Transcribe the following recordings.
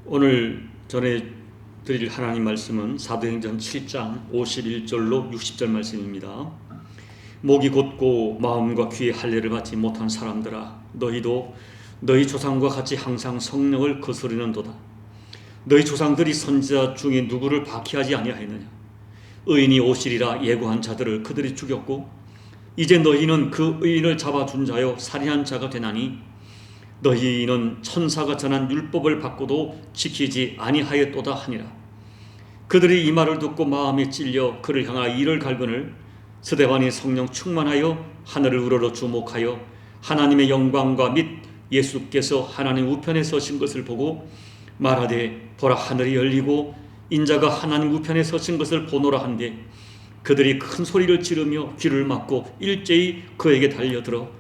오늘 전해드릴 하나님 말씀은 사도행전 7장 51절로 60절 말씀입니다. 목이 곧고 마음과 귀에 할례를 받지 못한 사람들아, 너희도 너희 조상과 같이 항상 성령을 거스르는도다. 너희 조상들이 선지자 중에 누구를 박해하지 아니하였느냐? 의인이 오시리라 예고한 자들을 그들이 죽였고 이제 너희는 그 의인을 잡아준 자요 살인한 자가 되나니 너희는 천사가 전한 율법을 받고도 지키지 아니하였도다 하니라. 그들이 이 말을 듣고 마음에 찔려 그를 향하여 이를 갈거늘 스데반이 성령 충만하여 하늘을 우러러 주목하여 하나님의 영광과 및 예수께서 하나님 우편에 서신 것을 보고 말하되 보라, 하늘이 열리고 인자가 하나님 우편에 서신 것을 보노라 한데 그들이 큰 소리를 지르며 귀를 막고 일제히 그에게 달려들어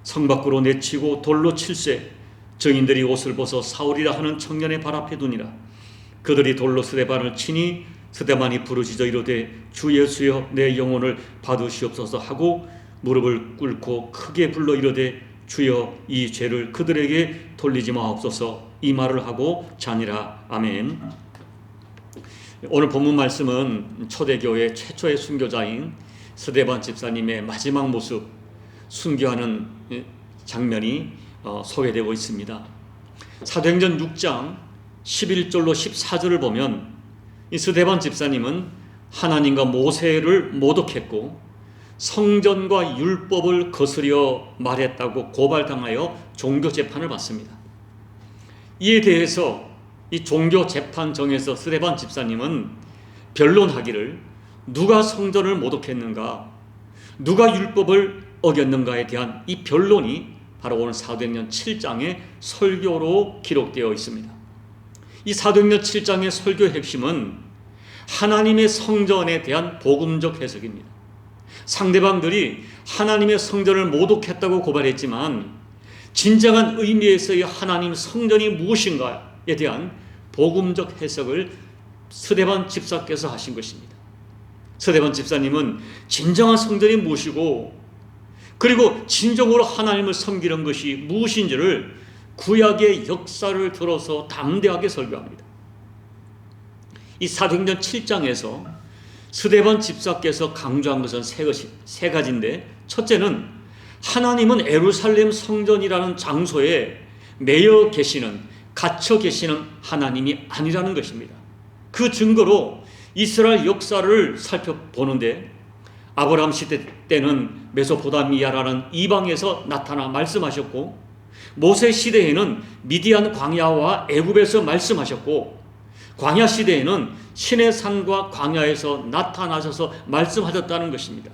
성 밖으로 내치고 돌로 칠세 증인들이 옷을 벗어 사울이라 하는 청년의 발 앞에 두니라. 그들이 돌로 스데반을 치니 스데반이 부르짖어 이르되 주 예수여 내 영혼을 받으시옵소서 하고 무릎을 꿇고 크게 불러 이르되 주여 이 죄를 그들에게 돌리지 마옵소서 이 말을 하고 자니라. 아멘. 오늘 본문 말씀은 초대교회 최초의 순교자인 스데반 집사님의 마지막 모습, 순교하는 장면이 소개되고 있습니다. 사도행전 6장 11절로 14절을 보면 이 스데반 집사님은 하나님과 모세를 모독했고 성전과 율법을 거스려 말했다고 고발당하여 종교재판을 받습니다. 이에 대해서 이 종교재판정에서 스데반 집사님은 변론하기를 누가 성전을 모독했는가, 누가 율법을 어겼는가에 대한 이 변론이 바로 오늘 사도행전 7장의 설교로 기록되어 있습니다. 이 사도행전 7장의 설교의 핵심은 하나님의 성전에 대한 복음적 해석입니다. 상대방들이 하나님의 성전을 모독했다고 고발했지만 진정한 의미에서의 하나님 성전이 무엇인가에 대한 복음적 해석을 스데반 집사께서 하신 것입니다. 스데반 집사님은 진정한 성전이 무엇이고 그리고 진정으로 하나님을 섬기는 것이 무엇인지를 구약의 역사를 들어서 담대하게 설교합니다. 이 사도행전 7장에서 스데반 집사께서 강조한 것은 세 가지인데, 첫째는 하나님은 예루살렘 성전이라는 장소에 매여 계시는, 갇혀 계시는 하나님이 아니라는 것입니다. 그 증거로 이스라엘 역사를 살펴보는데 아브라함 시대 때는 메소포타미아라는 이방에서 나타나 말씀하셨고 모세 시대에는 미디안 광야와 애굽에서 말씀하셨고 광야 시대에는 시내산과 광야에서 나타나셔서 말씀하셨다는 것입니다.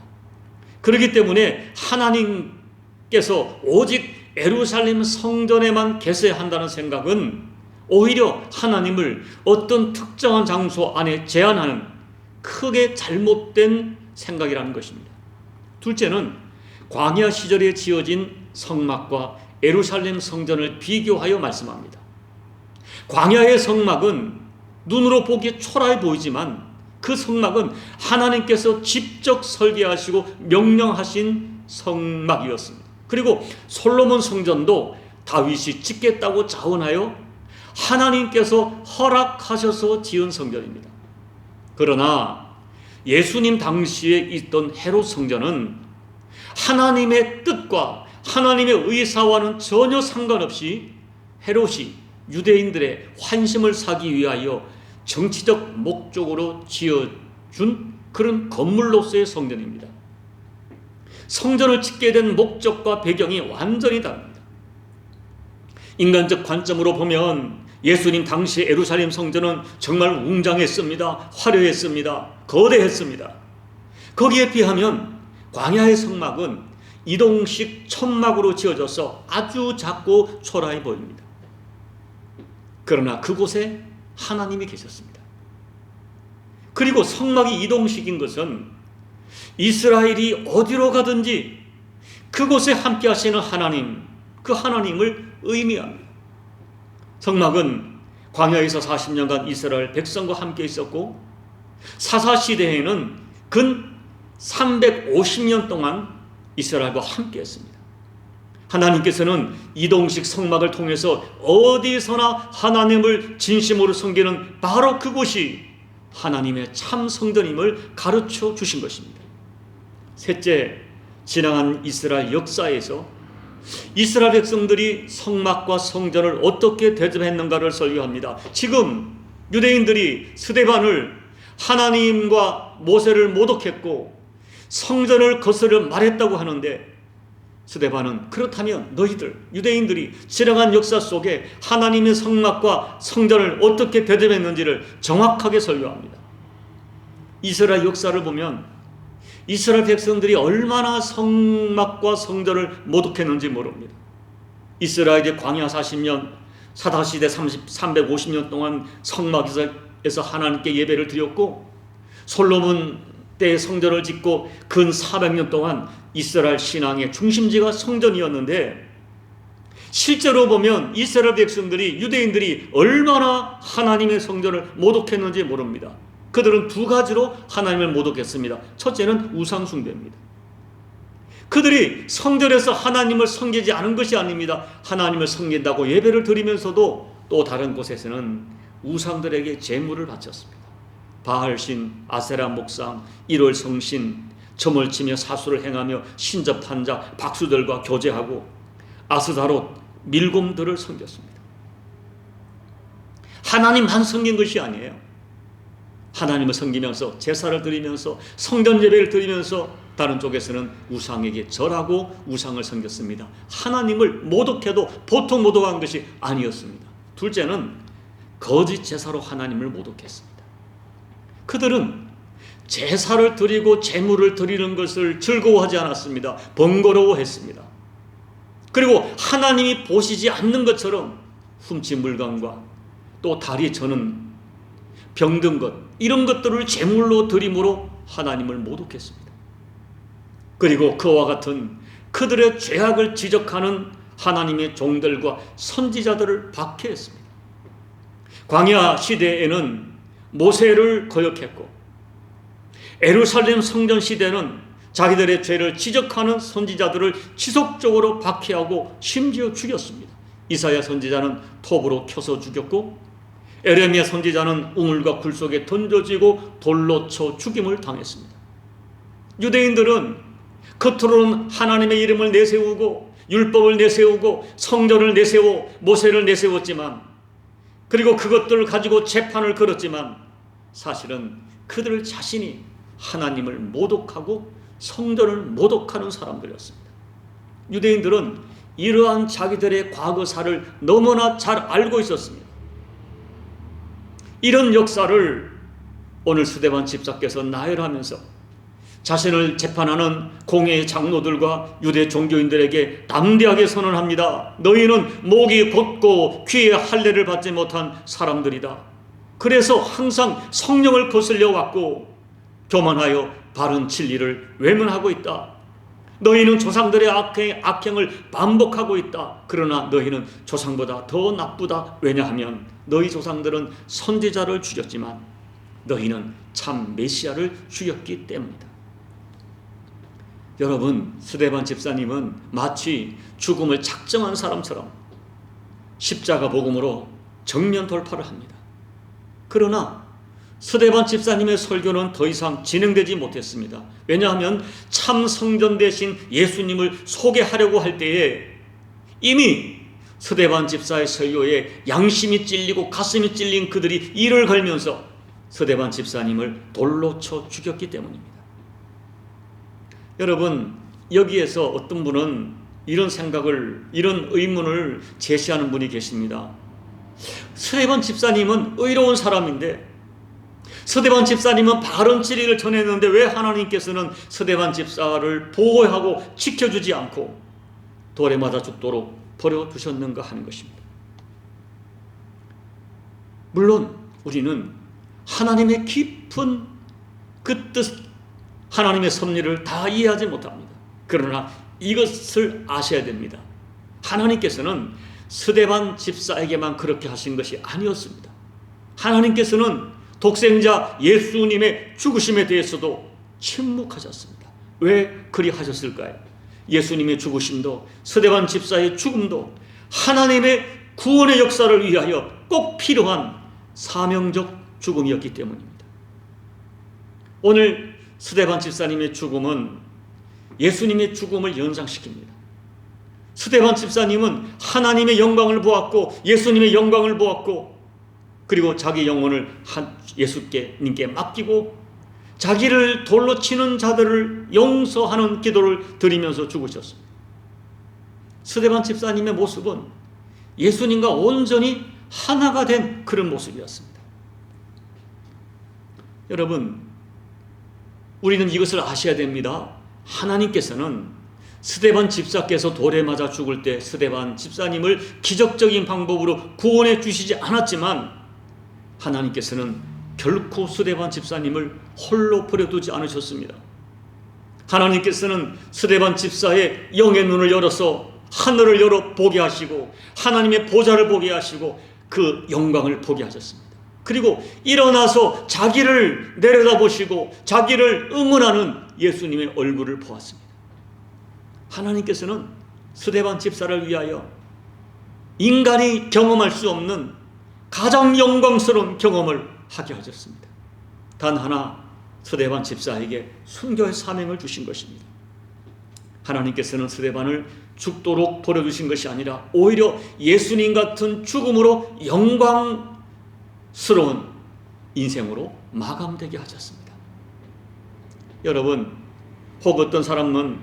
그렇기 때문에 하나님께서 오직 예루살렘 성전에만 계셔야 한다는 생각은 오히려 하나님을 어떤 특정한 장소 안에 제한하는 크게 잘못된 생각이라는 것입니다. 둘째는 광야 시절에 지어진 성막과 예루살렘 성전을 비교하여 말씀합니다. 광야의 성막은 눈으로 보기에 초라해 보이지만 그 성막은 하나님께서 직접 설계하시고 명령하신 성막이었습니다. 그리고 솔로몬 성전도 다윗이 짓겠다고 자원하여 하나님께서 허락하셔서 지은 성전입니다. 그러나 예수님 당시에 있던 헤롯 성전은 하나님의 뜻과 하나님의 의사와는 전혀 상관없이 헤롯이 유대인들의 환심을 사기 위하여 정치적 목적으로 지어준 그런 건물로서의 성전입니다. 성전을 짓게 된 목적과 배경이 완전히 다릅니다. 인간적 관점으로 보면 예수님 당시 예루살렘 성전은 정말 웅장했습니다. 화려했습니다. 거대했습니다. 거기에 비하면 광야의 성막은 이동식 천막으로 지어져서 아주 작고 초라해 보입니다. 그러나 그곳에 하나님이 계셨습니다. 그리고 성막이 이동식인 것은 이스라엘이 어디로 가든지 그곳에 함께 하시는 하나님, 그 하나님을 의미합니다. 성막은 광야에서 40년간 이스라엘 백성과 함께 있었고 사사시대에는 근 350년 동안 이스라엘과 함께 했습니다. 하나님께서는 이동식 성막을 통해서 어디서나 하나님을 진심으로 섬기는 바로 그곳이 하나님의 참 성전임을 가르쳐 주신 것입니다. 셋째, 지나간 이스라엘 역사에서 이스라엘 백성들이 성막과 성전을 어떻게 대접했는가를 설교합니다. 지금 유대인들이 스데반을 하나님과 모세를 모독했고 성전을 거스려 말했다고 하는데, 스데반은 그렇다면 너희들 유대인들이 지나간 역사 속에 하나님의 성막과 성전을 어떻게 대접했는지를 정확하게 설교합니다. 이스라엘 역사를 보면 이스라엘 백성들이 얼마나 성막과 성전을 모독했는지 모릅니다. 이스라엘의 광야 40년, 사다시대 350년 동안 성막에서 하나님께 예배를 드렸고, 솔로몬 때 성전을 짓고 근 400년 동안 이스라엘 신앙의 중심지가 성전이었는데, 실제로 보면 이스라엘 백성들이, 유대인들이 얼마나 하나님의 성전을 모독했는지 모릅니다. 그들은 두 가지로 하나님을 모독했습니다. 첫째는 우상 숭배입니다. 그들이 성전에서 하나님을 섬기지 않은 것이 아닙니다. 하나님을 섬긴다고 예배를 드리면서도 또 다른 곳에서는 우상들에게 제물을 바쳤습니다. 바알신, 아세라 목상, 1월 성신, 점을 치며 사수를 행하며 신접한자, 박수들과 교제하고 아스다롯, 밀곰들을 섬겼습니다. 하나님만 섬긴 것이 아니에요. 하나님을 섬기면서 제사를 드리면서 성전 예배를 드리면서 다른 쪽에서는 우상에게 절하고 우상을 섬겼습니다. 하나님을 모독해도 보통 모독한 것이 아니었습니다. 둘째는 거짓 제사로 하나님을 모독했습니다. 그들은 제사를 드리고 제물을 드리는 것을 즐거워하지 않았습니다. 번거로워했습니다. 그리고 하나님이 보시지 않는 것처럼 훔친 물건과 또 다리 저는 병든 것, 이런 것들을 제물로 드림으로 하나님을 모독했습니다. 그리고 그와 같은 그들의 죄악을 지적하는 하나님의 종들과 선지자들을 박해했습니다. 광야 시대에는 모세를 거역했고, 예루살렘 성전 시대는 자기들의 죄를 지적하는 선지자들을 지속적으로 박해하고 심지어 죽였습니다. 이사야 선지자는 톱으로 켜서 죽였고, 에레미야 선지자는 우물과 굴 속에 던져지고 돌로 쳐 죽임을 당했습니다. 유대인들은 겉으로는 하나님의 이름을 내세우고 율법을 내세우고 성전을 내세워 모세를 내세웠지만, 그리고 그것들을 가지고 재판을 걸었지만, 사실은 그들 자신이 하나님을 모독하고 성전을 모독하는 사람들이었습니다. 유대인들은 이러한 자기들의 과거사를 너무나 잘 알고 있었습니다. 이런 역사를 오늘 스데반 집사께서 나열하면서 자신을 재판하는 공회의 장로들과 유대 종교인들에게 담대하게 선언합니다. 너희는 목이 곧고 귀에 할례를 받지 못한 사람들이다. 그래서 항상 성령을 거슬려 왔고 교만하여 바른 진리를 외면하고 있다. 너희는 조상들의 악행을 반복하고 있다. 그러나 너희는 조상보다 더 나쁘다. 왜냐하면 너희 조상들은 선지자를 죽였지만 너희는 참 메시아를 죽였기 때문이다. 여러분, 스데반 집사님은 마치 죽음을 작정한 사람처럼 십자가 복음으로 정면 돌파를 합니다. 그러나 스데반 집사님의 설교는 더 이상 진행되지 못했습니다. 왜냐하면 참 성전 대신 예수님을 소개하려고 할 때에 이미 스데반 집사의 설교에 양심이 찔리고 가슴이 찔린 그들이 이를 걸면서 스데반 집사님을 돌로 쳐 죽였기 때문입니다. 여러분, 여기에서 어떤 분은 이런 생각을, 이런 의문을 제시하는 분이 계십니다. 스데반 집사님은 의로운 사람인데, 스데반 집사님은 바른 진리를 전했는데 왜 하나님께서는 스데반 집사를 보호하고 지켜주지 않고 돌에 맞아 죽도록 버려두셨는가 하는 것입니다. 물론 우리는 하나님의 깊은 그 뜻, 하나님의 섭리를 다 이해하지 못합니다. 그러나 이것을 아셔야 됩니다. 하나님께서는 스데반 집사에게만 그렇게 하신 것이 아니었습니다. 하나님께서는 독생자 예수님의 죽으심에 대해서도 침묵하셨습니다. 왜 그리 하셨을까요? 예수님의 죽으심도 스데반 집사의 죽음도 하나님의 구원의 역사를 위하여 꼭 필요한 사명적 죽음이었기 때문입니다. 오늘 스데반 집사님의 죽음은 예수님의 죽음을 연상시킵니다. 스데반 집사님은 하나님의 영광을 보았고 예수님의 영광을 보았고, 그리고 자기 영혼을 예수님께 맡기고 자기를 돌로 치는 자들을 용서하는 기도를 드리면서 죽으셨습니다. 스데반 집사님의 모습은 예수님과 온전히 하나가 된 그런 모습이었습니다. 여러분, 우리는 이것을 아셔야 됩니다. 하나님께서는 스데반 집사께서 돌에 맞아 죽을 때 스데반 집사님을 기적적인 방법으로 구원해 주시지 않았지만, 하나님께서는 결코 스데반 집사님을 홀로 버려두지 않으셨습니다. 하나님께서는 스데반 집사의 영의 눈을 열어서 하늘을 열어 보게 하시고 하나님의 보좌를 보게 하시고 그 영광을 보게 하셨습니다. 그리고 일어나서 자기를 내려다보시고 자기를 응원하는 예수님의 얼굴을 보았습니다. 하나님께서는 스데반 집사를 위하여 인간이 경험할 수 없는 가장 영광스러운 경험을 하게 하셨습니다. 단 하나, 스데반 집사에게 순교의 사명을 주신 것입니다. 하나님께서는 스데반을 죽도록 버려두신 것이 아니라 오히려 예수님 같은 죽음으로 영광스러운 인생으로 마감되게 하셨습니다. 여러분, 혹 어떤 사람은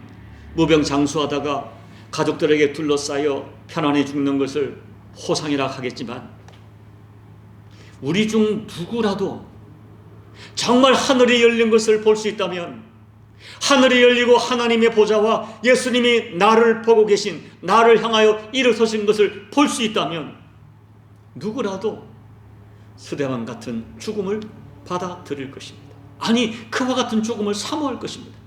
무병장수하다가 가족들에게 둘러싸여 편안히 죽는 것을 호상이라 하겠지만, 우리 중 누구라도 정말 하늘이 열린 것을 볼 수 있다면, 하늘이 열리고 하나님의 보좌와 예수님이 나를 보고 계신, 나를 향하여 일어서신 것을 볼 수 있다면 누구라도 스데반 같은 죽음을 받아들일 것입니다. 아니, 그와 같은 죽음을 사모할 것입니다.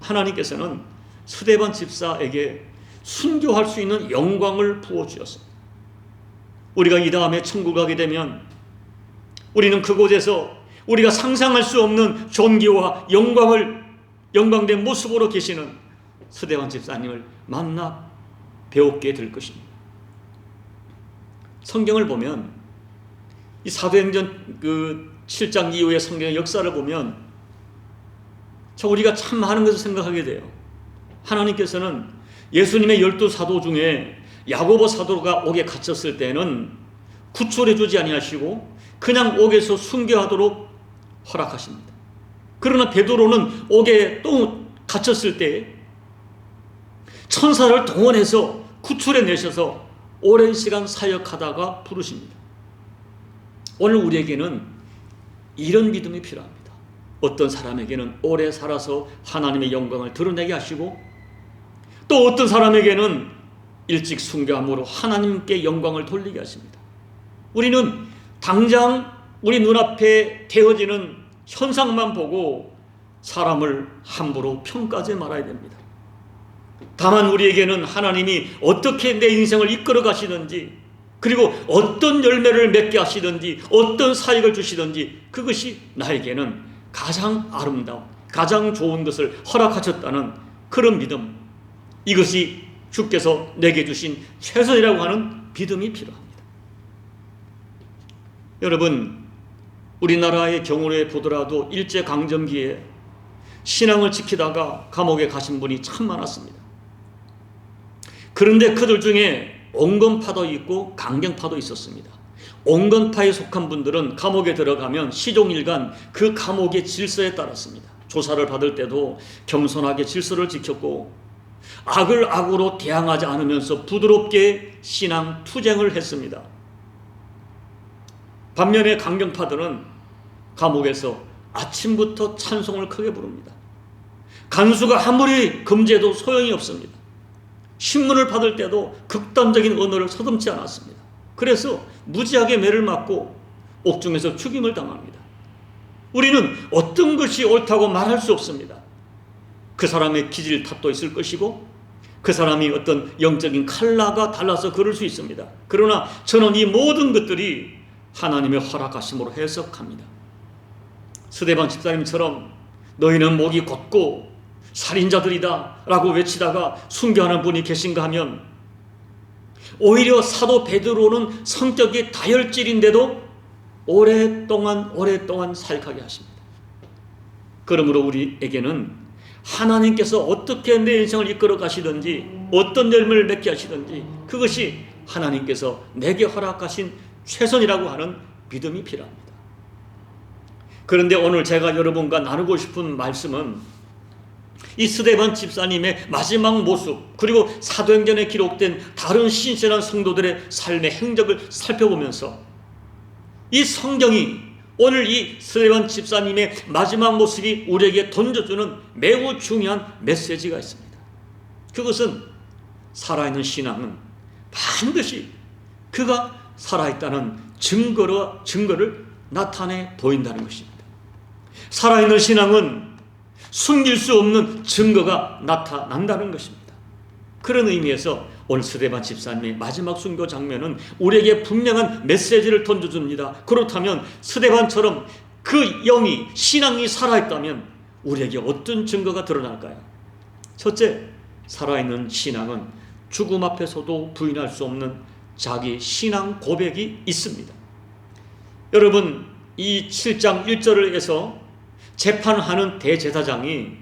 하나님께서는 스데반 집사에게 순교할 수 있는 영광을 부어주셨습니다. 우리가 이 다음에 천국 가게 되면 우리는 그곳에서 우리가 상상할 수 없는 존귀와 영광된 모습으로 계시는 스데반 집사님을 만나 배우게 될 것입니다. 성경을 보면 이 사도행전 7장 이후의 성경의 역사를 보면 우리가 참 많은 것을 생각하게 돼요. 하나님께서는 예수님의 12사도 중에 야고보 사도가 옥에 갇혔을 때는 구출해 주지 아니하시고 그냥 옥에서 순교하도록 허락하십니다. 그러나 베드로는 옥에 또 갇혔을 때 천사를 동원해서 구출해 내셔서 오랜 시간 사역하다가 부르십니다. 오늘 우리에게는 이런 믿음이 필요합니다. 어떤 사람에게는 오래 살아서 하나님의 영광을 드러내게 하시고, 또 어떤 사람에게는 일찍 순교함으로 하나님께 영광을 돌리게 하십니다. 우리는 당장 우리 눈앞에 되어지는 현상만 보고 사람을 함부로 평가하지 말아야 됩니다. 다만 우리에게는 하나님이 어떻게 내 인생을 이끌어 가시는지, 그리고 어떤 열매를 맺게 하시든지 어떤 사역을 주시든지 그것이 나에게는 가장 아름다운, 가장 좋은 것을 허락하셨다는 그런 믿음, 이것이 주께서 내게 주신 최선이라고 하는 믿음이 필요합니다. 여러분, 우리나라의 경우를 보더라도 일제강점기에 신앙을 지키다가 감옥에 가신 분이 참 많았습니다. 그런데 그들 중에 온건파도 있고 강경파도 있었습니다. 온건파에 속한 분들은 감옥에 들어가면 시종일관 그 감옥의 질서에 따랐습니다. 조사를 받을 때도 겸손하게 질서를 지켰고 악을 악으로 대항하지 않으면서 부드럽게 신앙 투쟁을 했습니다. 반면에 강경파들은 감옥에서 아침부터 찬송을 크게 부릅니다. 간수가 아무리 금지해도 소용이 없습니다. 신문을 받을 때도 극단적인 언어를 서슴지 않았습니다. 그래서 무지하게 매를 맞고 옥중에서 죽임을 당합니다. 우리는 어떤 것이 옳다고 말할 수 없습니다. 그 사람의 기질 탓도 있을 것이고 그 사람이 어떤 영적인 칼라가 달라서 그럴 수 있습니다. 그러나 저는 이 모든 것들이 하나님의 허락하심으로 해석합니다. 스데반 집사님처럼 너희는 목이 곧고 살인자들이다 라고 외치다가 순교하는 분이 계신가 하면, 오히려 사도 베드로는 성격이 다혈질인데도 오랫동안 사역하게 하십니다. 그러므로 우리에게는 하나님께서 어떻게 내 인생을 이끌어 가시든지, 어떤 열매를 맺게 하시든지, 그것이 하나님께서 내게 허락하신 최선이라고 하는 믿음이 필요합니다. 그런데 오늘 제가 여러분과 나누고 싶은 말씀은 이 스데반 집사님의 마지막 모습, 그리고 사도행전에 기록된 다른 신실한 성도들의 삶의 행적을 살펴보면서 이 성경이 오늘 이 스데반 집사님의 마지막 모습이 우리에게 던져주는 매우 중요한 메시지가 있습니다. 그것은 살아있는 신앙은 반드시 그가 살아있다는 증거를 나타내 보인다는 것입니다. 살아있는 신앙은 숨길 수 없는 증거가 나타난다는 것입니다. 그런 의미에서 오늘 스데반 집사님의 마지막 순교 장면은 우리에게 분명한 메시지를 던져줍니다. 그렇다면 스데반처럼 그 영이, 신앙이 살아있다면 우리에게 어떤 증거가 드러날까요? 첫째, 살아있는 신앙은 죽음 앞에서도 부인할 수 없는 자기 신앙 고백이 있습니다. 여러분, 이 7장 1절을 해서 재판하는 대제사장이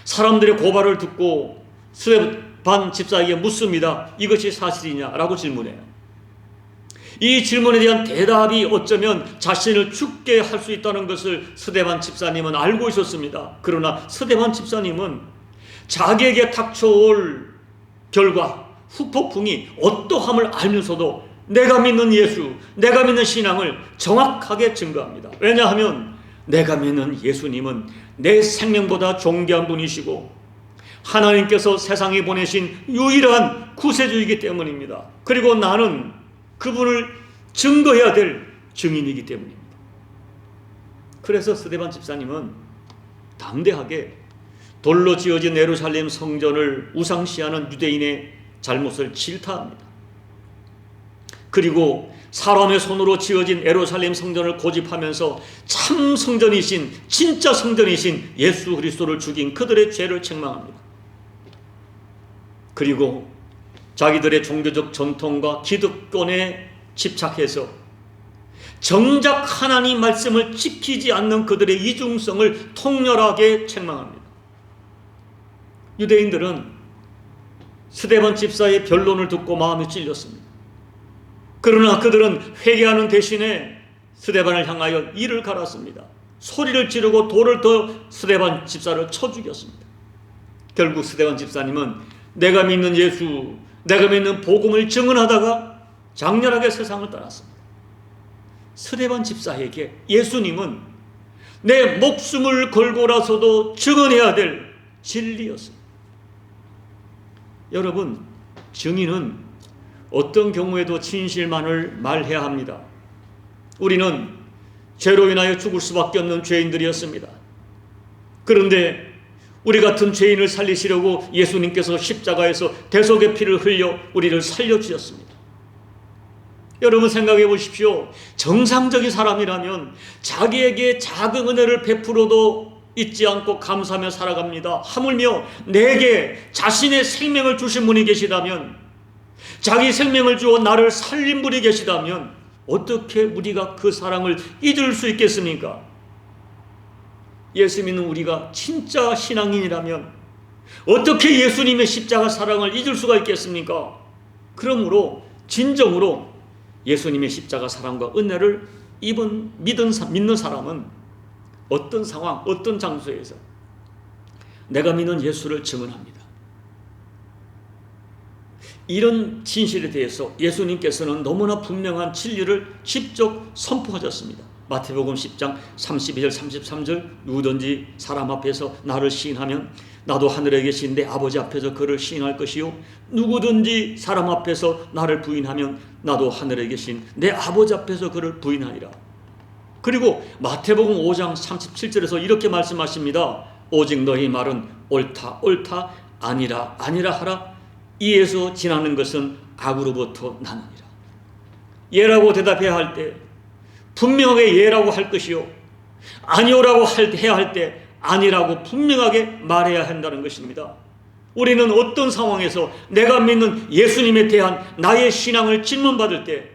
사람들의 고발을 듣고 스데반 집사에게 묻습니다. 이것이 사실이냐라고 질문해요. 이 질문에 대한 대답이 어쩌면 자신을 죽게 할 수 있다는 것을 스데반 집사님은 알고 있었습니다. 그러나 스데반 집사님은 자기에게 닥쳐올 결과, 후폭풍이 어떠함을 알면서도 내가 믿는 예수, 내가 믿는 신앙을 정확하게 증거합니다. 왜냐하면 내가 믿는 예수님은 내 생명보다 존귀한 분이시고 하나님께서 세상에 보내신 유일한 구세주이기 때문입니다. 그리고 나는 그분을 증거해야 될 증인이기 때문입니다. 그래서 스데반 집사님은 담대하게 돌로 지어진 예루살렘 성전을 우상시하는 유대인의 잘못을 질타합니다. 그리고 사람의 손으로 지어진 예루살렘 성전을 고집하면서 참 성전이신, 진짜 성전이신 예수 그리스도를 죽인 그들의 죄를 책망합니다. 그리고 자기들의 종교적 전통과 기득권에 집착해서 정작 하나님 말씀을 지키지 않는 그들의 이중성을 통렬하게 책망합니다. 유대인들은 스데반 집사의 변론을 듣고 마음이 찔렸습니다. 그러나 그들은 회개하는 대신에 스데반을 향하여 이를 갈았습니다. 소리를 지르고 돌을 더 스데반 집사를 쳐 죽였습니다. 결국 스데반 집사님은 내가 믿는 예수, 내가 믿는 복음을 증언하다가 장렬하게 세상을 떠났습니다. 스데반 집사에게 예수님은 내 목숨을 걸고라서도 증언해야 될 진리였습니다. 여러분, 증인은 어떤 경우에도 진실만을 말해야 합니다. 우리는 죄로 인하여 죽을 수밖에 없는 죄인들이었습니다. 그런데 우리 같은 죄인을 살리시려고 예수님께서 십자가에서 대속의 피를 흘려 우리를 살려주셨습니다. 여러분 생각해 보십시오. 정상적인 사람이라면 자기에게 작은 은혜를 베풀어도 잊지 않고 감사하며 살아갑니다. 하물며 내게 자신의 생명을 주신 분이 계시다면, 자기 생명을 주어 나를 살린 분이 계시다면 어떻게 우리가 그 사랑을 잊을 수 있겠습니까? 예수 믿는 우리가 진짜 신앙인이라면 어떻게 예수님의 십자가 사랑을 잊을 수가 있겠습니까? 그러므로 진정으로 예수님의 십자가 사랑과 은혜를 믿는 사람은 어떤 상황, 어떤 장소에서 내가 믿는 예수를 증언합니다. 이런 진실에 대해서 예수님께서는 너무나 분명한 진리를 직접 선포하셨습니다. 마태복음 10장 32절 33절 누구든지 사람 앞에서 나를 시인하면 나도 하늘에 계신 내 아버지 앞에서 그를 시인할 것이요 누구든지 사람 앞에서 나를 부인하면 나도 하늘에 계신 내 아버지 앞에서 그를 부인하리라. 그리고 마태복음 5장 37절에서 이렇게 말씀하십니다. 오직 너희 말은 옳다 옳다 아니라 아니라 하라. 이에서 지나는 것은 악으로부터 나느니라. 예라고 대답해야 할 때 분명하게 예라고 할 것이요 아니오라고 해야 할 때 아니라고 분명하게 말해야 한다는 것입니다. 우리는 어떤 상황에서 내가 믿는 예수님에 대한 나의 신앙을 질문받을 때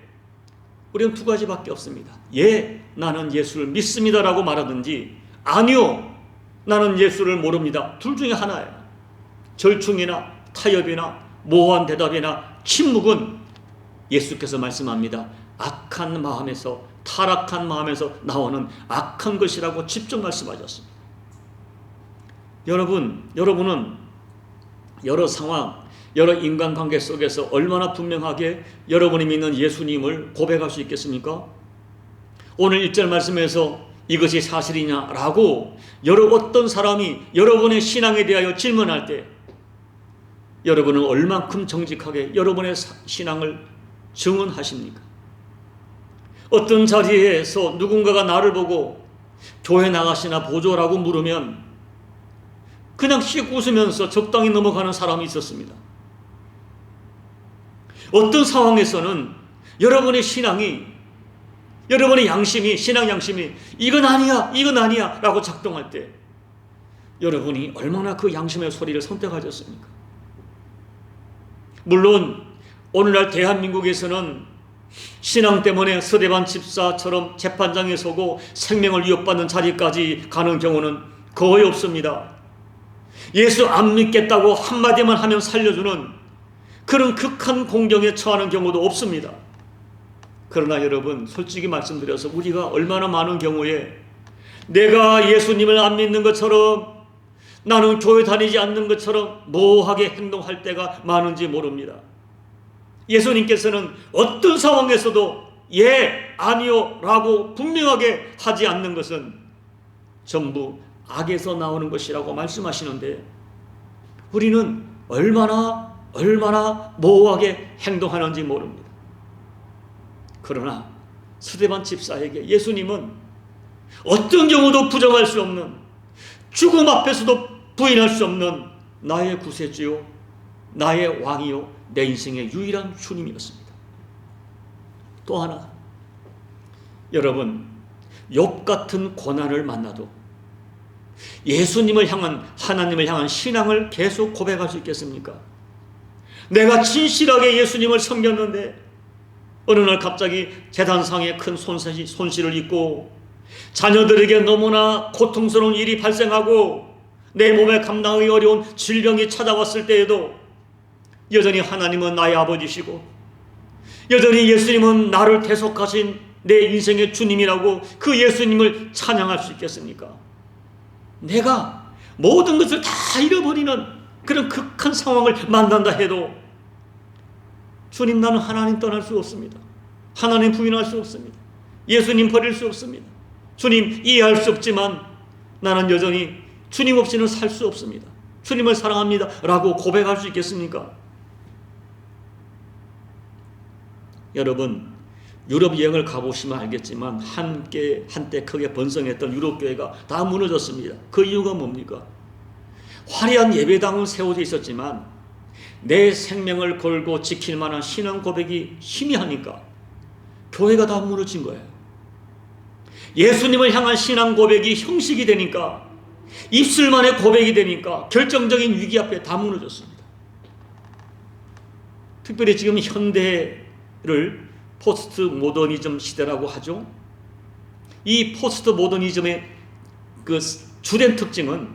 우리는 두 가지밖에 없습니다. 예, 나는 예수를 믿습니다라고 말하든지, 아니요, 나는 예수를 모릅니다. 둘 중에 하나예요. 절충이나 타협이나 모호한 대답이나 침묵은 예수께서 말씀합니다. 악한 마음에서, 타락한 마음에서 나오는 악한 것이라고 직접 말씀하셨습니다. 여러분은 여러 상황, 여러 인간관계 속에서 얼마나 분명하게 여러분이 믿는 예수님을 고백할 수 있겠습니까? 오늘 1절 말씀에서 이것이 사실이냐라고 어떤 사람이 여러분의 신앙에 대하여 질문할 때 여러분은 얼만큼 정직하게 여러분의 신앙을 증언하십니까? 어떤 자리에서 누군가가 나를 보고 교회 나가시나 보조라고 물으면 그냥 씩 웃으면서 적당히 넘어가는 사람이 있었습니다. 어떤 상황에서는 여러분의 신앙이, 여러분의 양심이, 신앙 양심이 이건 아니야 라고 작동할 때 여러분이 얼마나 그 양심의 소리를 선택하셨습니까? 물론 오늘날 대한민국에서는 신앙 때문에 서대반 집사처럼 재판장에 서고 생명을 위협받는 자리까지 가는 경우는 거의 없습니다. 예수 안 믿겠다고 한마디만 하면 살려주는 그런 극한 공경에 처하는 경우도 없습니다. 그러나 여러분, 솔직히 말씀드려서 우리가 얼마나 많은 경우에 내가 예수님을 안 믿는 것처럼, 나는 교회 다니지 않는 것처럼 모호하게 행동할 때가 많은지 모릅니다. 예수님께서는 어떤 상황에서도 예, 아니요 라고 분명하게 하지 않는 것은 전부 악에서 나오는 것이라고 말씀하시는데 우리는 얼마나 모호하게 행동하는지 모릅니다. 그러나 스데반 집사에게 예수님은 어떤 경우도 부정할 수 없는, 죽음 앞에서도 부인할 수 없는 나의 구세주요, 나의 왕이요, 내 인생의 유일한 주님이었습니다. 또 하나, 여러분, 욥 같은 고난을 만나도 예수님을 향한, 하나님을 향한 신앙을 계속 고백할 수 있겠습니까? 내가 진실하게 예수님을 섬겼는데 어느 날 갑자기 재단상에 큰 손실을 입고 자녀들에게 너무나 고통스러운 일이 발생하고 내 몸에 감당하기 어려운 질병이 찾아왔을 때에도 여전히 하나님은 나의 아버지시고 여전히 예수님은 나를 대속하신 내 인생의 주님이라고 그 예수님을 찬양할 수 있겠습니까? 내가 모든 것을 다 잃어버리는 그런 극한 상황을 만난다 해도 주님, 나는 하나님 떠날 수 없습니다. 하나님 부인할 수 없습니다. 예수님 버릴 수 없습니다. 주님 이해할 수 없지만 나는 여전히 주님 없이는 살 수 없습니다. 주님을 사랑합니다 라고 고백할 수 있겠습니까? 여러분, 유럽 여행을 가보시면 알겠지만 한때 크게 번성했던 유럽 교회가 다 무너졌습니다. 그 이유가 뭡니까? 화려한 예배당은 세워져 있었지만 내 생명을 걸고 지킬 만한 신앙 고백이 희미하니까 교회가 다 무너진 거예요. 예수님을 향한 신앙 고백이 형식이 되니까, 입술만의 고백이 되니까 결정적인 위기 앞에 다 무너졌습니다. 특별히 지금 현대를 포스트 모더니즘 시대라고 하죠. 이 포스트 모더니즘의 그 주된 특징은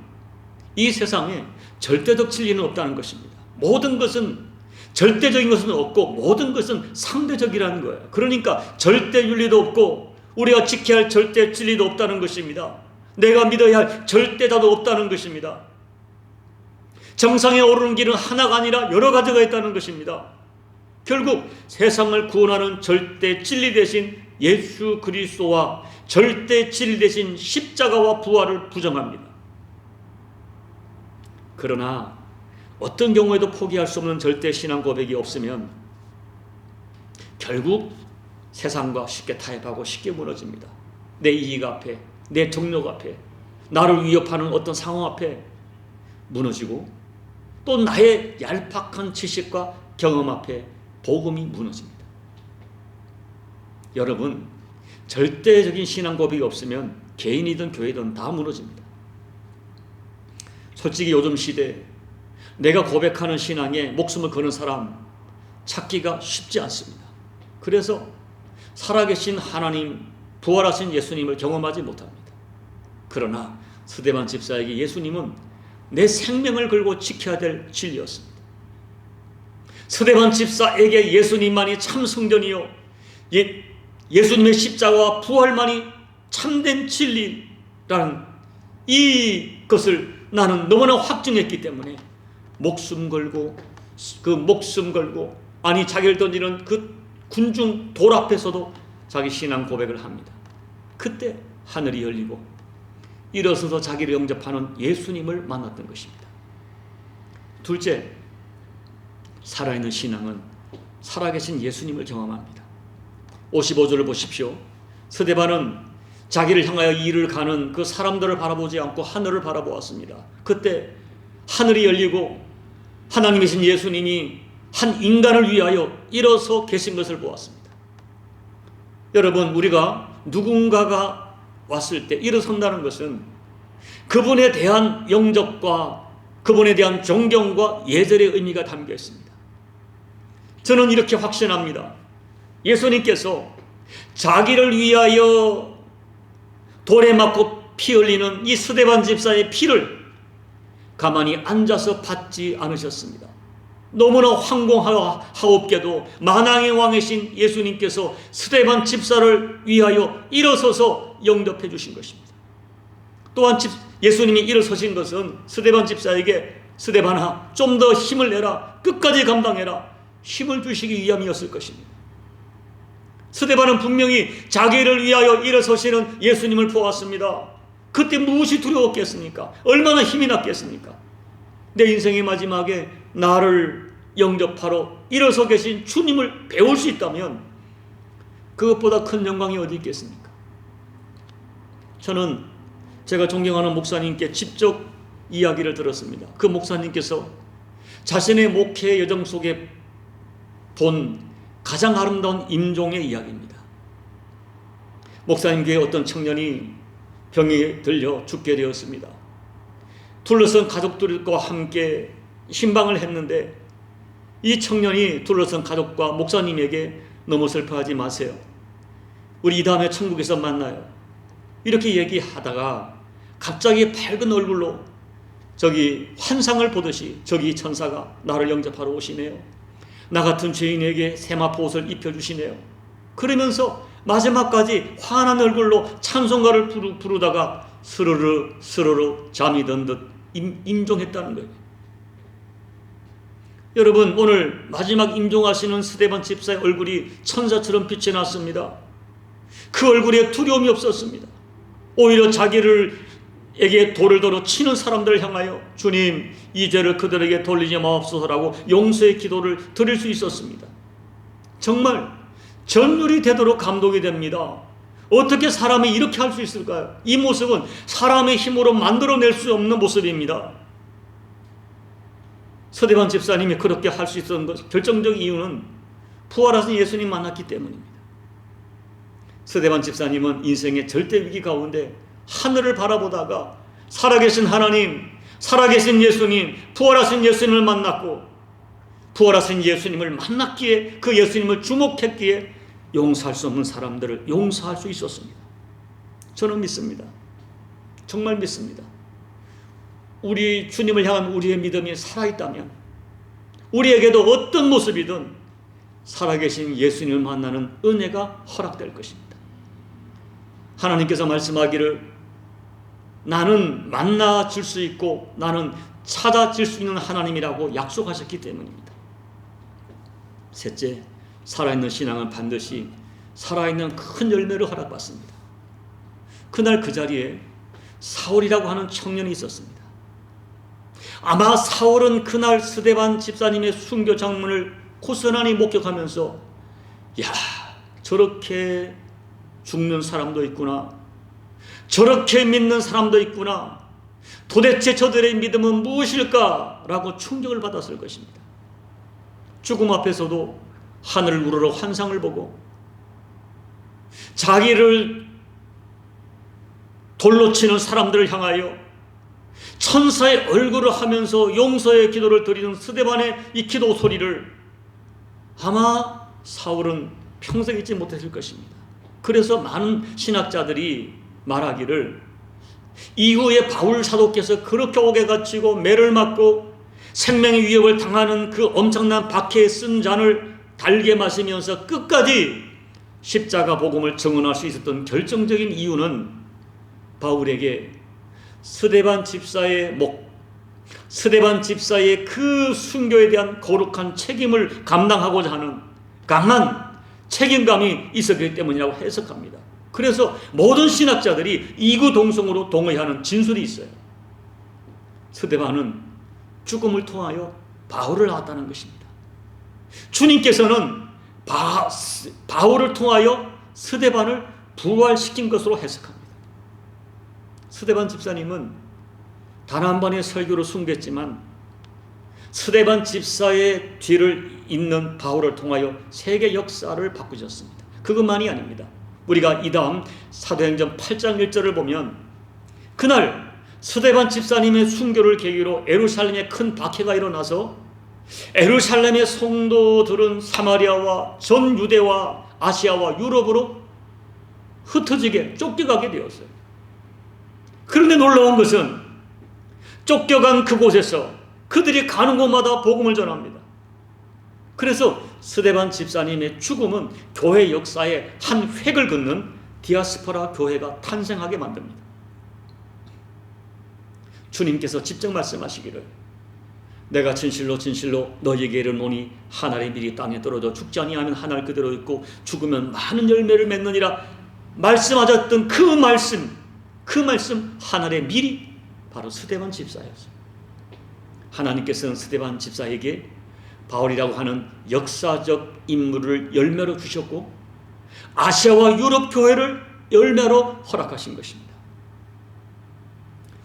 이 세상에 절대적 진리는 없다는 것입니다. 모든 것은 절대적인 것은 없고 모든 것은 상대적이라는 거예요. 그러니까 절대 윤리도 없고 우리가 지켜야 할 절대 진리도 없다는 것입니다. 내가 믿어야 할 절대자도 없다는 것입니다. 정상에 오르는 길은 하나가 아니라 여러 가지가 있다는 것입니다. 결국 세상을 구원하는 절대 진리 대신 예수 그리스도와 절대 진리 대신 십자가와 부활을 부정합니다. 그러나 어떤 경우에도 포기할 수 없는 절대 신앙 고백이 없으면 결국 세상과 쉽게 타협하고 쉽게 무너집니다. 내 이익 앞에, 내 정욕 앞에, 나를 위협하는 어떤 상황 앞에 무너지고 또 나의 얄팍한 지식과 경험 앞에 복음이 무너집니다. 여러분, 절대적인 신앙 고백이 없으면 개인이든 교회든 다 무너집니다. 솔직히 요즘 시대에 내가 고백하는 신앙에 목숨을 거는 사람 찾기가 쉽지 않습니다. 그래서 살아계신 하나님, 부활하신 예수님을 경험하지 못합니다. 그러나 스데반 집사에게 예수님은 내 생명을 걸고 지켜야 될 진리였습니다. 스데반 집사에게 예수님만이 참 성전이요, 예수님의 십자가와 부활만이 참된 진리라는 이것을 나는 너무나 확증했기 때문에 목숨 걸고 아니 자기를 던지는 그 군중 돌 앞에서도 자기 신앙 고백을 합니다. 그때 하늘이 열리고 일어서서 자기를 영접하는 예수님을 만났던 것입니다. 둘째, 살아있는 신앙은 살아계신 예수님을 경험합니다. 55절을 보십시오. 스데반은 자기를 향하여 이를 가는 그 사람들을 바라보지 않고 하늘을 바라보았습니다. 그때 하늘이 열리고 하나님이신 예수님이 한 인간을 위하여 일어서 계신 것을 보았습니다. 여러분, 우리가 누군가가 왔을 때 일어선다는 것은 그분에 대한 영접과 그분에 대한 존경과 예절의 의미가 담겨 있습니다. 저는 이렇게 확신합니다. 예수님께서 자기를 위하여 돌에 맞고 피 흘리는 이 스데반 집사의 피를 가만히 앉아서 받지 않으셨습니다. 너무나 황공하옵게도 만왕의 왕이신 예수님께서 스데반 집사를 위하여 일어서서 영접해 주신 것입니다. 또한 예수님이 일어서신 것은 스데반 집사에게 스데반아, 좀 더 힘을 내라, 끝까지 감당해라, 힘을 주시기 위함이었을 것입니다. 스데반은 분명히 자기를 위하여 일어서시는 예수님을 보았습니다. 그때 무엇이 두려웠겠습니까? 얼마나 힘이 났겠습니까? 내 인생의 마지막에 나를 영접하러 일어서 계신 주님을 배울 수 있다면 그것보다 큰 영광이 어디 있겠습니까? 저는 제가 존경하는 목사님께 직접 이야기를 들었습니다. 그 목사님께서 자신의 목회 여정 속에 본 가장 아름다운 임종의 이야기입니다. 목사님 교회에 어떤 청년이 병이 들려 죽게 되었습니다. 둘러선 가족들과 함께 신방을 했는데 이 청년이 둘러선 가족과 목사님에게 너무 슬퍼하지 마세요, 우리 이 다음에 천국에서 만나요, 이렇게 얘기하다가 갑자기 밝은 얼굴로 저기 환상을 보듯이 저기 천사가 나를 영접하러 오시네요, 나 같은 죄인에게 세마포 옷을 입혀주시네요, 그러면서 마지막까지 환한 얼굴로 찬송가를 부르다가 스르르 잠이 든 듯 임종했다는 거예요. 여러분, 오늘 마지막 임종하시는 스데반 집사의 얼굴이 천사처럼 빛이 났습니다. 그 얼굴에 두려움이 없었습니다. 오히려 자기에게 돌을 들어 치는 사람들을 향하여 주님, 이 죄를 그들에게 돌리지 마옵소서라고 용서의 기도를 드릴 수 있었습니다. 정말 전율이 되도록 감동이 됩니다. 어떻게 사람이 이렇게 할 수 있을까요? 이 모습은 사람의 힘으로 만들어낼 수 없는 모습입니다. 스데반 집사님이 그렇게 할 수 있었던 것, 결정적 이유는 부활하신 예수님 만났기 때문입니다. 스데반 집사님은 인생의 절대 위기 가운데 하늘을 바라보다가 살아계신 하나님, 살아계신 예수님, 부활하신 예수님을 만났고, 부활하신 예수님을 만났기에, 그 예수님을 주목했기에 용서할 수 없는 사람들을 용서할 수 있었습니다. 저는 믿습니다. 정말 믿습니다. 우리 주님을 향한 우리의 믿음이 살아있다면 우리에게도 어떤 모습이든 살아계신 예수님을 만나는 은혜가 허락될 것입니다. 하나님께서 말씀하기를 나는 만나줄 수 있고 나는 찾아줄 수 있는 하나님이라고 약속하셨기 때문입니다. 셋째, 살아있는 신앙은 반드시 살아있는 큰 열매를 허락받습니다. 그날 그 자리에 사울이라고 하는 청년이 있었습니다. 아마 사울은 그날 스데반 집사님의 순교 장면을 고스란히 목격하면서 야, 저렇게 죽는 사람도 있구나, 저렇게 믿는 사람도 있구나, 도대체 저들의 믿음은 무엇일까? 라고 충격을 받았을 것입니다. 죽음 앞에서도 하늘을 우러러 환상을 보고 자기를 돌로 치는 사람들을 향하여 천사의 얼굴을 하면서 용서의 기도를 드리는 스데반의 이 기도 소리를 아마 사울은 평생 잊지 못했을 것입니다. 그래서 많은 신학자들이 말하기를 이후에 바울 사도께서 그렇게 옥에 갇히고 매를 맞고 생명의 위협을 당하는 그 엄청난 박해에 쓴 잔을 달게 마시면서 끝까지 십자가 복음을 증언할 수 있었던 결정적인 이유는 바울에게 스데반 집사의 스데반 집사의 그 순교에 대한 거룩한 책임을 감당하고자 하는 강한 책임감이 있었기 때문이라고 해석합니다. 그래서 모든 신학자들이 이구동성으로 동의하는 진술이 있어요. 스데반은 죽음을 통하여 바울을 낳았다는 것입니다. 주님께서는 바울을 통하여 스데반을 부활시킨 것으로 해석합니다. 스데반 집사님은 단 한 번의 설교로 숨겼지만 스데반 집사의 뒤를 잇는 바울을 통하여 세계 역사를 바꾸셨습니다. 그것만이 아닙니다. 우리가 이 다음 사도행전 8장 1절을 보면 그날 스데반 집사님의 순교를 계기로 예루살렘에 큰 박해가 일어나서 예루살렘의 성도들은 사마리아와 전 유대와 아시아와 유럽으로 흩어지게 쫓겨가게 되었어요. 그런데 놀라운 것은 쫓겨간 그곳에서 그들이 가는 곳마다 복음을 전합니다. 그래서 스데반 집사님의 죽음은 교회 역사에 한 획을 긋는 디아스포라 교회가 탄생하게 만듭니다. 주님께서 직접 말씀하시기를 내가 진실로 진실로 너희에게 이르노니 한 알의 밀이 땅에 떨어져 죽지 아니하면 한 알 그대로 있고 죽으면 많은 열매를 맺느니라 말씀하셨던 그 말씀 한 알의 밀이 바로 스데반 집사였어요. 하나님께서는 스데반 집사에게 바울이라고 하는 역사적 인물을 열매로 주셨고 아시아와 유럽 교회를 열매로 허락하신 것입니다.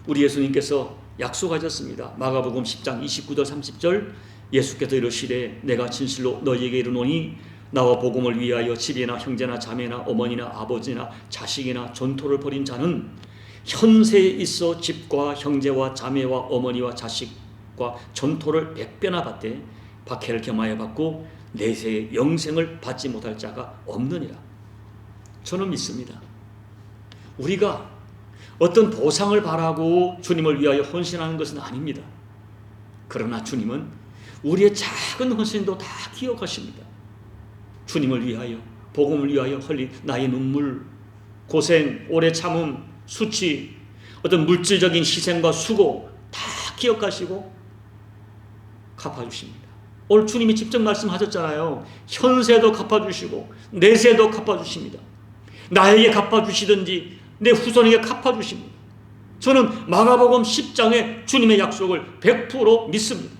우리 예수님께서 약속하셨습니다. 마가복음 10장 29절 30절 예수께서 이르시되 내가 진실로 너희에게 이르노니 나와 복음을 위하여 집이나 형제나 자매나 어머니나 아버지나 자식이나 전토를 벌인 자는 현세에 있어 집과 형제와 자매와 어머니와 자식과 전토를 100배나 받되 박해를 겸하여 받고 내세의 영생을 받지 못할 자가 없느니라. 저는 믿습니다. 우리가 어떤 보상을 바라고 주님을 위하여 헌신하는 것은 아닙니다. 그러나 주님은 우리의 작은 헌신도 다 기억하십니다. 주님을 위하여 복음을 위하여 흘린 나의 눈물, 고생, 오래 참음, 수치, 어떤 물질적인 희생과 수고 다 기억하시고 갚아주십니다. 오늘 주님이 직접 말씀하셨잖아요. 현세도 갚아주시고 내세도 갚아주십니다. 나에게 갚아주시든지 내 후손에게 갚아주십니다. 저는 마가복음 10장의 주님의 약속을 100% 믿습니다.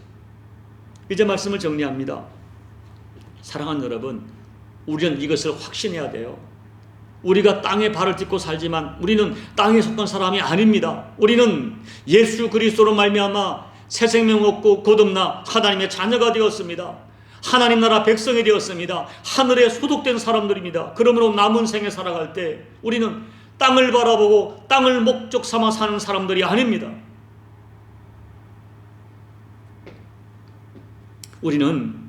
이제 말씀을 정리합니다. 사랑하는 여러분, 우리는 이것을 확신해야 돼요. 우리가 땅에 발을 딛고 살지만 우리는 땅에 속한 사람이 아닙니다. 우리는 예수 그리스도로 말미암아 새 생명 얻고 거듭나 하나님의 자녀가 되었습니다. 하나님 나라 백성이 되었습니다. 하늘에 소속된 사람들입니다. 그러므로 남은 생에 살아갈 때 우리는 땅을 바라보고 땅을 목적 삼아 사는 사람들이 아닙니다. 우리는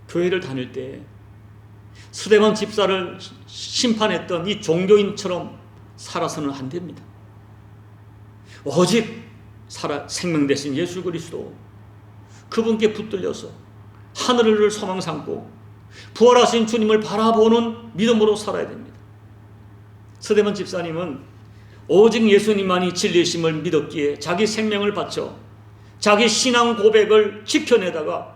교회를 다닐 때 스데반 집사를 심판했던 이 종교인처럼 살아서는 안 됩니다. 오직 생명 대신 예수 그리스도 그분께 붙들려서 하늘을 소망 삼고 부활하신 주님을 바라보는 믿음으로 살아야 됩니다. 스데반 집사님은 오직 예수님만이 진리심을 믿었기에 자기 생명을 바쳐 자기 신앙 고백을 지켜내다가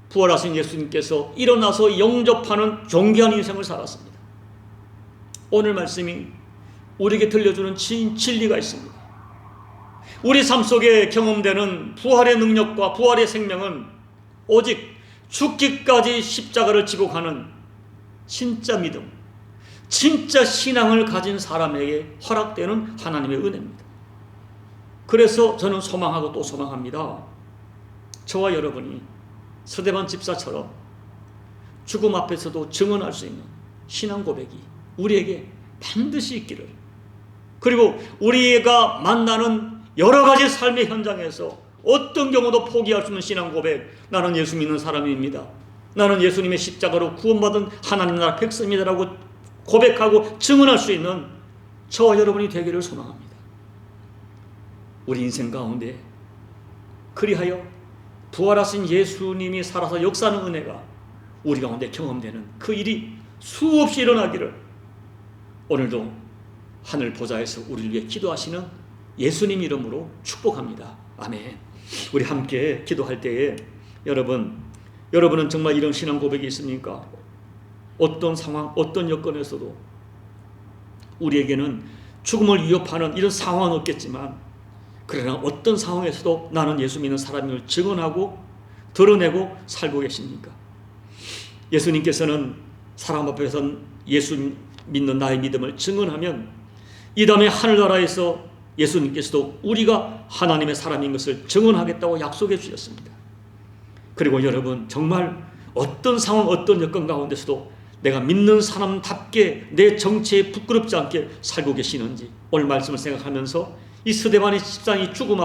부활하신 예수님께서 일어나서 영접하는 존귀한 인생을 살았습니다. 오늘 말씀이 우리에게 들려주는 진리가 있습니다. 우리 삶 속에 경험되는 부활의 능력과 부활의 생명은 오직 죽기까지 십자가를 지고 가는 진짜 믿음, 진짜 신앙을 가진 사람에게 허락되는 하나님의 은혜입니다. 그래서 저는 소망하고 또 소망합니다. 저와 여러분이 스데반 집사처럼 죽음 앞에서도 증언할 수 있는 신앙 고백이 우리에게 반드시 있기를, 그리고 우리가 만나는 여러 가지 삶의 현장에서 어떤 경우도 포기할 수 없는 신앙 고백, 나는 예수 믿는 사람입니다, 나는 예수님의 십자가로 구원받은 하나님 나라 백성이다라고 고백하고 증언할 수 있는 저와 여러분이 되기를 소망합니다. 우리 인생 가운데 그리하여 부활하신 예수님이 살아서 역사하는 은혜가 우리 가운데 경험되는 그 일이 수없이 일어나기를 오늘도 하늘 보좌에서 우리를 위해 기도하시는 예수님 이름으로 축복합니다. 아멘. 우리 함께 기도할 때에 여러분은 정말 이런 신앙 고백이 있습니까? 어떤 상황, 어떤 여건에서도 우리에게는 죽음을 위협하는 이런 상황은 없겠지만, 그러나 어떤 상황에서도 나는 예수 믿는 사람임을 증언하고 드러내고 살고 계십니까? 예수님께서는 사람 앞에서 예수 믿는 나의 믿음을 증언하면 이 다음에 하늘나라에서 예수님께서도 우리가 하나님의 사람인 것을 증언하겠다고 약속해 주셨습니다. 그리고 여러분, 정말 어떤 상황, 어떤 여건 가운데서도 내가 믿는 사람답게 내 정체에 부끄럽지 않게 살고 계시는지 오늘 말씀을 생각하면서 이 스데반의 집사의 죽음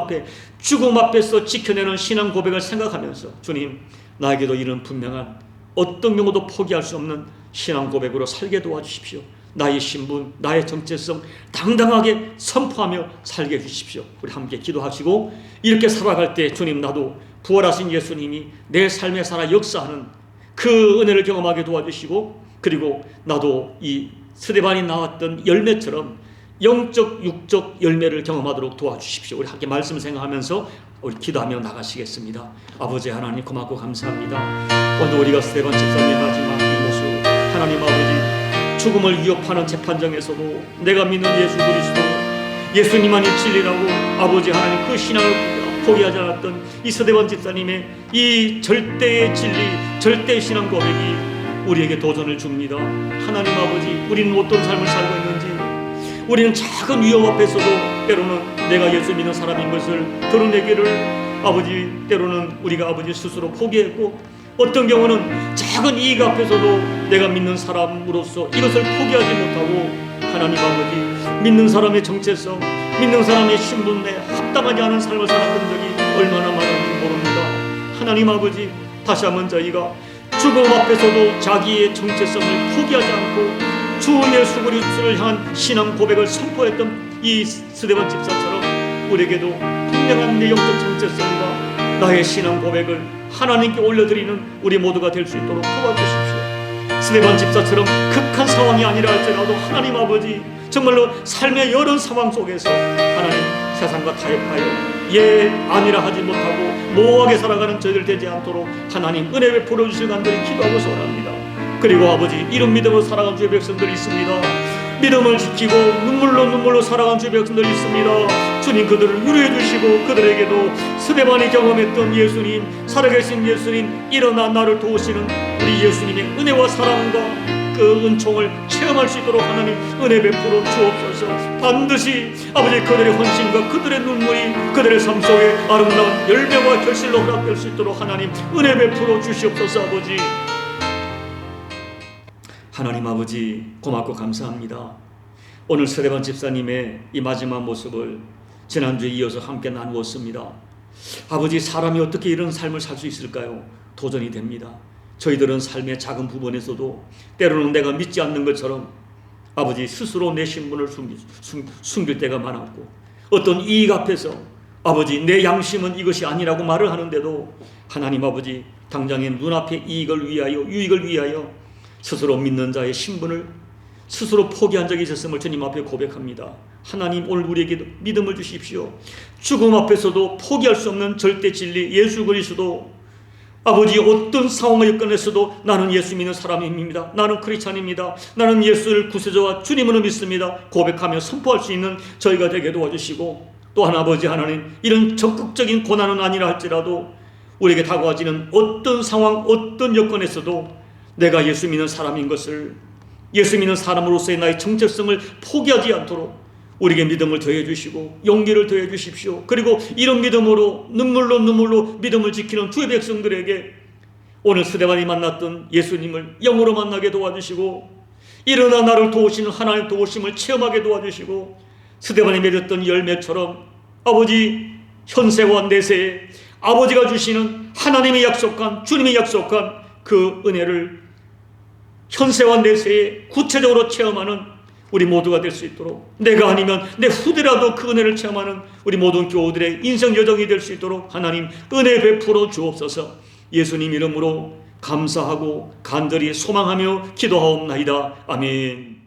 앞에서 지켜내는 신앙 고백을 생각하면서, 주님, 나에게도 이런 분명한 어떤 경우도 포기할 수 없는 신앙 고백으로 살게 도와주십시오. 나의 신분, 나의 정체성 당당하게 선포하며 살게 해주십시오. 우리 함께 기도하시고, 이렇게 살아갈 때 주님, 나도 부활하신 예수님이 내 삶에 살아 역사하는 그 은혜를 경험하게 도와주시고, 그리고 나도 이 스데반이 나왔던 열매처럼 영적 육적 열매를 경험하도록 도와주십시오. 우리 함께 말씀을 생각하면서 우리 기도하며 나가시겠습니다. 아버지 하나님, 고맙고 감사합니다. 오늘 우리가 스데반 집사님의 마지막 이 모습, 하나님 아버지, 죽음을 위협하는 재판정에서도 내가 믿는 예수 그리스도, 예수님만이 진리라고 아버지 하나님 그 신앙을 포기하지 않았던 이 스데반 집사님의 이 절대의 진리, 절대의 신앙 고백이 우리에게 도전을 줍니다. 하나님 아버지, 우리는 어떤 삶을 살고 있는지, 우리는 작은 위협 앞에서도 때로는 내가 예수 믿는 사람인 것을 드러내기를 아버지, 때로는 우리가 아버지 스스로 포기했고, 어떤 경우는 작은 이익 앞에서도 내가 믿는 사람으로서 이것을 포기하지 못하고, 하나님 아버지, 믿는 사람의 정체성, 믿는 사람의 신분에 합당하지 않은 삶을 살았던 적이 얼마나 많은지 모릅니다. 하나님 아버지, 다시 한번 저희가 죽음 앞에서도 자기의 정체성을 포기하지 않고 주 예수 그리스도를 향한 신앙 고백을 선포했던 이 스데반 집사처럼 우리에게도 분명한 내 영적 정체성과 나의 신앙 고백을 하나님께 올려드리는 우리 모두가 될 수 있도록 도와주십시오. 스데반 집사처럼 극한 상황이 아니라 할지라도 하나님 아버지, 정말로 삶의 여러 상황 속에서 하나님 세상과 타협하여 예 아니라 하지 못하고 모호하게 살아가는 저희들 되지 않도록 하나님 은혜 베풀어 주시길 간절히 기도하고 소원합니다. 그리고 아버지, 이런 믿음으로 살아간 주의 백성들이 있습니다. 믿음을 지키고 눈물로 살아간 주의 백성들이 있습니다. 주님, 그들을 위로해 주시고 그들에게도 스데반이 경험했던 예수님, 살아계신 예수님, 일어나 나를 도우시는 우리 예수님의 은혜와 사랑과 그 은총을 체험할 수 있도록 하나님 은혜 베풀어 주옵소서. 반드시 아버지, 그들의 헌신과 그들의 눈물이 그들의 삶 속에 아름다운 열매와 결실로 허락될 수 있도록 하나님 은혜 베풀어 주시옵소서. 아버지 하나님 아버지, 고맙고 감사합니다. 오늘 스데반 집사님의 이 마지막 모습을 지난주에 이어서 함께 나누었습니다. 아버지, 사람이 어떻게 이런 삶을 살 수 있을까요? 도전이 됩니다. 저희들은 삶의 작은 부분에서도 때로는 내가 믿지 않는 것처럼 아버지 스스로 내 신분을 숨길 때가 많았고, 어떤 이익 앞에서 아버지 내 양심은 이것이 아니라고 말을 하는데도 하나님 아버지, 당장의 눈앞의 이익을 위하여, 유익을 위하여 스스로 믿는 자의 신분을 스스로 포기한 적이 있었음을 주님 앞에 고백합니다. 하나님, 오늘 우리에게 믿음을 주십시오. 죽음 앞에서도 포기할 수 없는 절대 진리 예수 그리스도, 아버지, 어떤 상황을 여건에서도 나는 예수 믿는 사람입니다, 나는 크리스찬입니다, 나는 예수를 구세주와 주님으로 믿습니다 고백하며 선포할 수 있는 저희가 되게 도와주시고, 또한 아버지 하나님, 이런 적극적인 고난은 아니라 할지라도 우리에게 다가와지는 어떤 상황, 어떤 여건에서도 내가 예수 믿는 사람인 것을, 예수 믿는 사람으로서의 나의 정체성을 포기하지 않도록 우리에게 믿음을 더해 주시고 용기를 더해 주십시오. 그리고 이런 믿음으로 눈물로 믿음을 지키는 주의 백성들에게 오늘 스데반이 만났던 예수님을 영으로 만나게 도와주시고, 일어나 나를 도우시는 하나님 도우심을 체험하게 도와주시고, 스데반이 맺었던 열매처럼 아버지, 현세와 내세에 아버지가 주시는 하나님의 약속한, 주님의 약속한 그 은혜를 현세와 내세에 구체적으로 체험하는 우리 모두가 될 수 있도록, 내가 아니면 내 후대라도 그 은혜를 체험하는 우리 모든 교우들의 인생 여정이 될 수 있도록 하나님 은혜 베풀어 주옵소서. 예수님 이름으로 감사하고 간절히 소망하며 기도하옵나이다. 아멘.